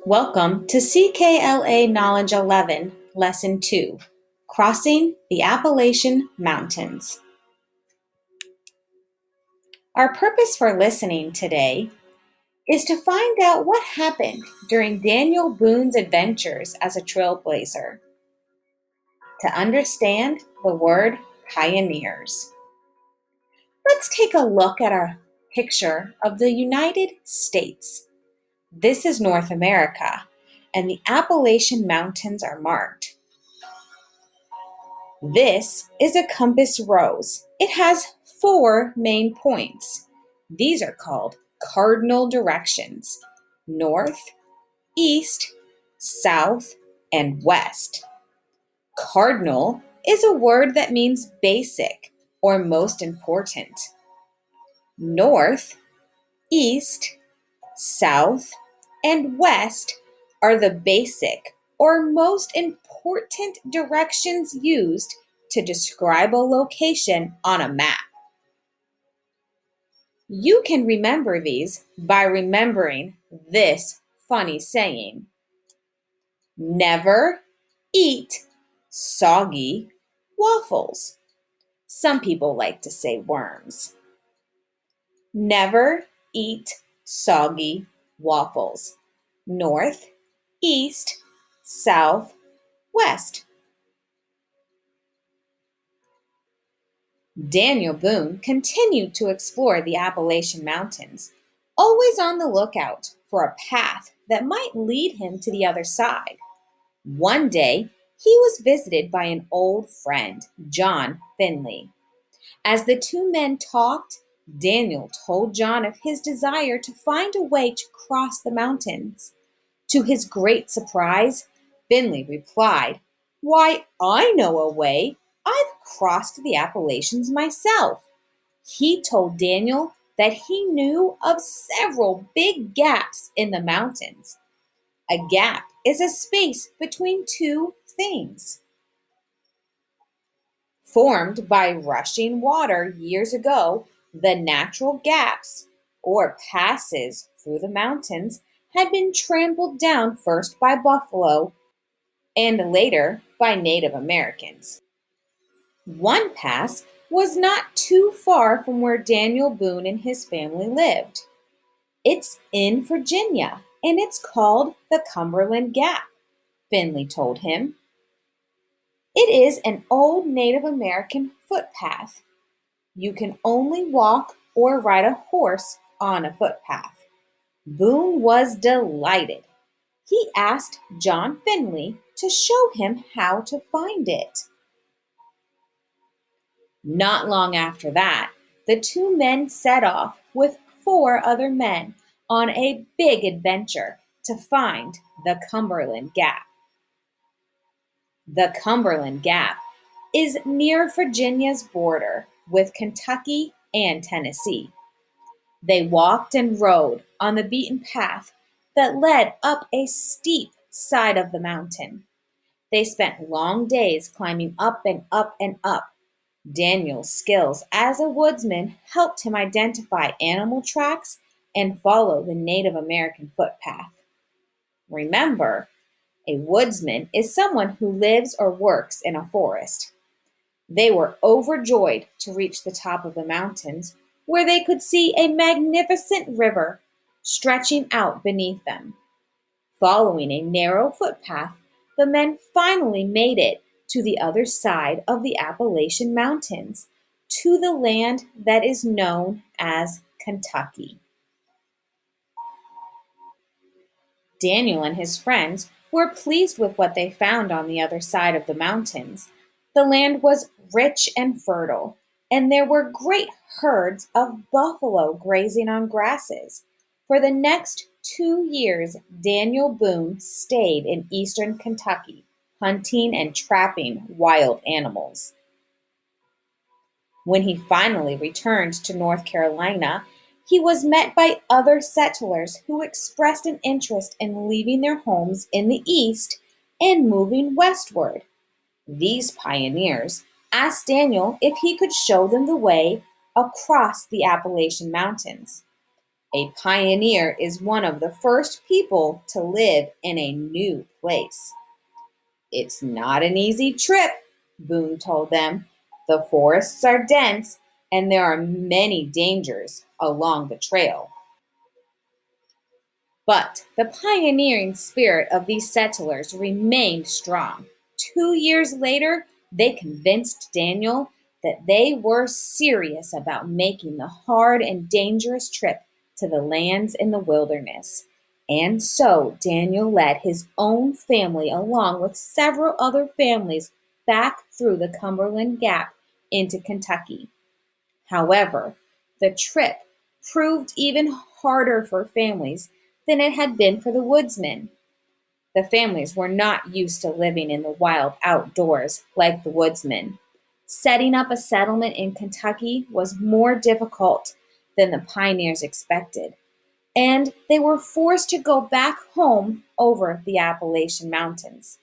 Welcome to CKLA Knowledge 11, Lesson 2, Crossing the Appalachian Mountains. Our purpose for listening today is to find out what happened during Daniel Boone's adventures as a trailblazer, to understand the word pioneers. Let's take a look at our picture of the United States. This is North America, and the Appalachian Mountains are marked. This is a compass rose. It has 4 main points. These are called cardinal directions: north, east, south, and west. Cardinal is a word that means basic or most important. North, east, south, and west are the basic or most important directions used to describe a location on a map. You can remember these by remembering this funny saying: never eat soggy waffles. Some people like to say worms. Never eat soggy waffles. North, east, south, west. Daniel Boone continued to explore the Appalachian Mountains, always on the lookout for a path that might lead him to the other side. One day, he was visited by an old friend, John Finley. As the two men talked, Daniel told John of his desire to find a way to cross the mountains. To his great surprise, Finley replied, "Why, I know a way. I've crossed the Appalachians myself." He told Daniel that he knew of several big gaps in the mountains. A gap is a space between two things. Formed by rushing water years ago, the natural gaps, or passes through the mountains, had been trampled down first by buffalo and later by Native Americans. One pass was not too far from where Daniel Boone and his family lived. It's in Virginia, and it's called the Cumberland Gap, Finley told him. It is an old Native American footpath. You can only walk or ride a horse on a footpath. Boone was delighted. He asked John Finley to show him how to find it. Not long after that, the two men set off with 4 other men on a big adventure to find the Cumberland Gap. The Cumberland Gap is near Virginia's border with Kentucky and Tennessee. They walked and rode on the beaten path that led up a steep side of the mountain. They spent long days climbing up and up and up. Daniel's skills as a woodsman helped him identify animal tracks and follow the Native American footpath. Remember, a woodsman is someone who lives or works in a forest. They were overjoyed to reach the top of the mountains, where they could see a magnificent river stretching out beneath them. Following a narrow footpath, the men finally made it to the other side of the Appalachian Mountains, to the land that is known as Kentucky. Daniel and his friends were pleased with what they found on the other side of the mountains. The land was rich and fertile, and there were great herds of buffalo grazing on grasses. For the next 2 years, Daniel Boone stayed in eastern Kentucky, hunting and trapping wild animals. When he finally returned to North Carolina, he was met by other settlers who expressed an interest in leaving their homes in the east and moving westward. These pioneers asked Daniel if he could show them the way across the Appalachian Mountains. A pioneer is one of the first people to live in a new place. It's not an easy trip, Boone told them. The forests are dense, and there are many dangers along the trail. But the pioneering spirit of these settlers remained strong. 2 years later, they convinced Daniel that they were serious about making the hard and dangerous trip to the lands in the wilderness. And so Daniel led his own family along with several other families back through the Cumberland Gap into Kentucky. However, the trip proved even harder for families than it had been for the woodsmen. The families were not used to living in the wild outdoors like the woodsmen. Setting up a settlement in Kentucky was more difficult than the pioneers expected, and they were forced to go back home over the Appalachian Mountains.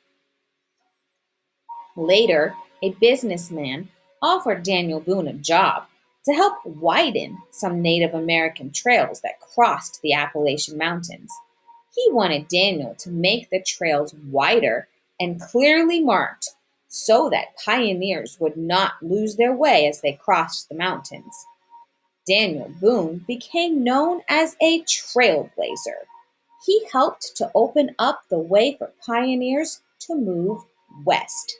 Later, a businessman offered Daniel Boone a job to help widen some Native American trails that crossed the Appalachian Mountains. He wanted Daniel to make the trails wider and clearly marked so that pioneers would not lose their way as they crossed the mountains. Daniel Boone became known as a trailblazer. He helped to open up the way for pioneers to move west.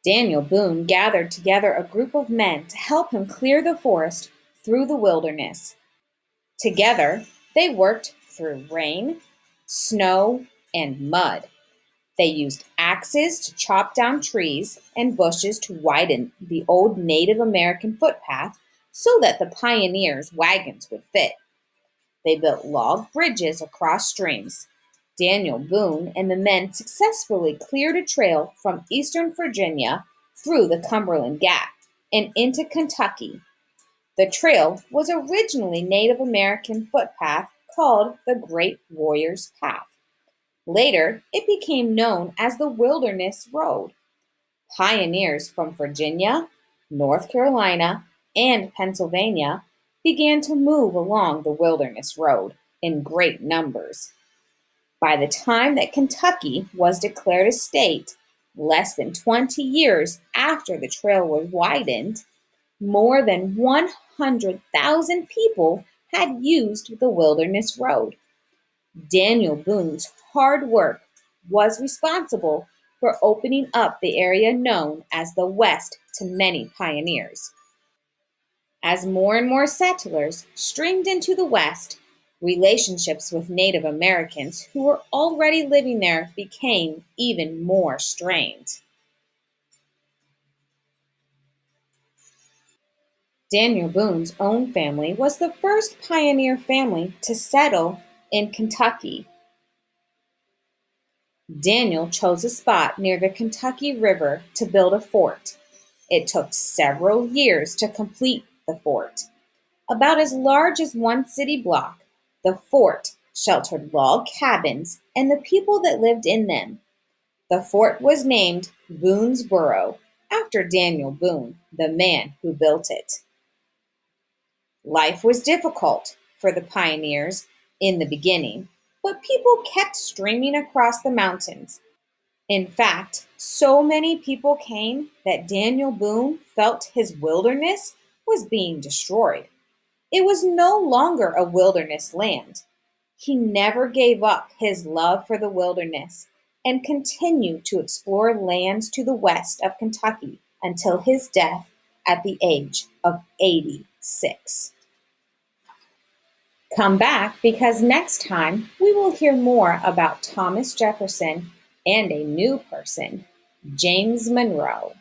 Daniel Boone gathered together a group of men to help him clear the forest through the wilderness. Together, they worked through rain, snow, and mud. They used axes to chop down trees and bushes to widen the old Native American footpath so that the pioneers' wagons would fit. They built log bridges across streams. Daniel Boone and the men successfully cleared a trail from eastern Virginia through the Cumberland Gap and into Kentucky. The trail was originally Native American footpath called the Great Warrior's Path. Later, it became known as the Wilderness Road. Pioneers from Virginia, North Carolina, and Pennsylvania began to move along the Wilderness Road in great numbers. By the time that Kentucky was declared a state, less than 20 years after the trail was widened, more than 100,000 people had used the Wilderness Road. Daniel Boone's hard work was responsible for opening up the area known as the West to many pioneers. As more and more settlers streamed into the West, relationships with Native Americans who were already living there became even more strained. Daniel Boone's own family was the first pioneer family to settle in Kentucky. Daniel chose a spot near the Kentucky River to build a fort. It took several years to complete the fort. About as large as one city block, the fort sheltered log cabins and the people that lived in them. The fort was named Boonesboro after Daniel Boone, the man who built it. Life was difficult for the pioneers in the beginning, but people kept streaming across the mountains. In fact, so many people came that Daniel Boone felt his wilderness was being destroyed. It was no longer a wilderness land. He never gave up his love for the wilderness and continued to explore lands to the west of Kentucky until his death at the age of 86. Come back because next time we will hear more about Thomas Jefferson and a new person, James Monroe.